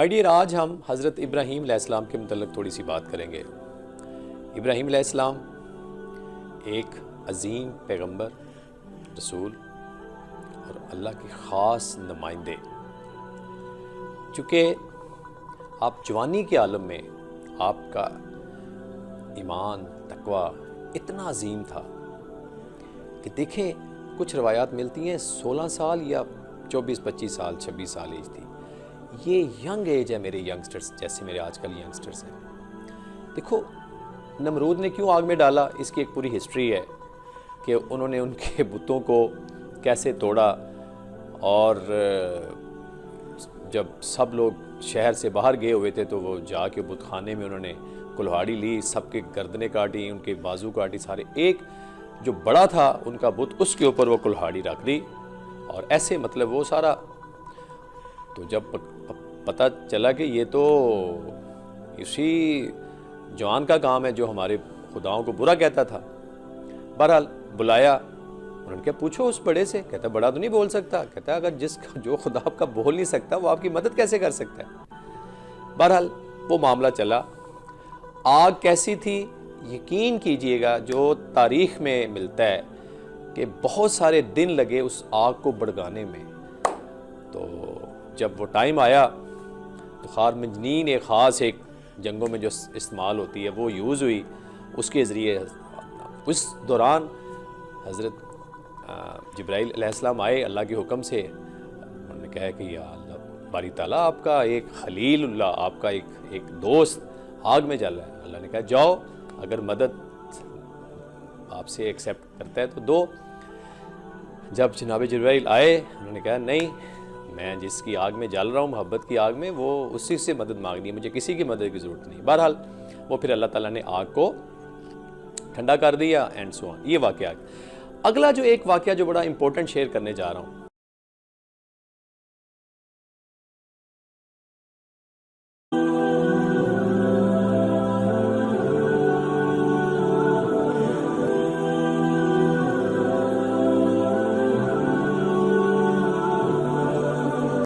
My dear, آج ہم حضرت ابراہیم علیہ السلام کے متعلق تھوڑی سی بات کریں گے۔ ابراہیم علیہ السلام ایک عظیم پیغمبر، رسول اور اللہ کے خاص نمائندے۔ چونکہ آپ جوانی کے عالم میں آپ کا ایمان، تقوی اتنا عظیم تھا کہ دیکھیں کچھ روایات ملتی ہیں 16 سال یا 24-25 سال 26 سال ایج تھی۔ یہ ینگ ایج ہے میرے ینگسٹرز، جیسے میرے آج کل ینگسٹرز ہیں۔ دیکھو نمرود نے کیوں آگ میں ڈالا، اس کی ایک پوری ہسٹری ہے کہ انہوں نے ان کے بتوں کو کیسے توڑا، اور جب سب لوگ شہر سے باہر گئے ہوئے تھے تو وہ جا کے بت خانے میں انہوں نے کلہاڑی لی، سب کے گردنیں کاٹی، ان کے بازو کاٹی، سارے ایک جو بڑا تھا ان کا بت، اس کے اوپر وہ کلہاڑی رکھ دی، اور ایسے مطلب وہ سارا۔ تو جب پتہ چلا کہ یہ تو اسی جوان کا کام ہے جو ہمارے خداؤں کو برا کہتا تھا، بہرحال بلایا، انہوں نے کہا پوچھو اس بڑے سے۔ کہتا بڑا تو نہیں بول سکتا۔ کہتا اگر جو خدا آپ کا بول نہیں سکتا وہ آپ کی مدد کیسے کر سکتا ہے؟ بہرحال وہ معاملہ چلا۔ آگ کیسی تھی یقین کیجئے گا، جو تاریخ میں ملتا ہے کہ بہت سارے دن لگے اس آگ کو بھڑکانے میں۔ تو جب وہ ٹائم آیا تو خار منجنین ایک خاص ایک جنگوں میں جو استعمال ہوتی ہے وہ یوز ہوئی، اس کے ذریعے اس دوران حضرت جبرائیل علیہ السلام آئے اللہ کے حکم سے۔ انہوں نے کہا کہ یا اللہ باری تعالیٰ، آپ کا ایک خلیل اللہ، آپ کا ایک دوست آگ میں جل رہا ہے۔ اللہ نے کہا جاؤ، اگر مدد آپ سے ایکسیپٹ کرتا ہے تو دو۔ جب جناب جبرائیل آئے انہوں نے کہا نہیں، میں جس کی آگ میں جل رہا ہوں محبت کی آگ میں، وہ اسی سے مدد مانگنی ہے، مجھے کسی کی مدد کی ضرورت نہیں۔ بہرحال وہ پھر اللہ تعالیٰ نے آگ کو ٹھنڈا کر دیا اینڈ سو آن۔ یہ واقعہ۔ اگلا جو ایک واقعہ جو بڑا امپورٹنٹ شیئر کرنے جا رہا ہوں،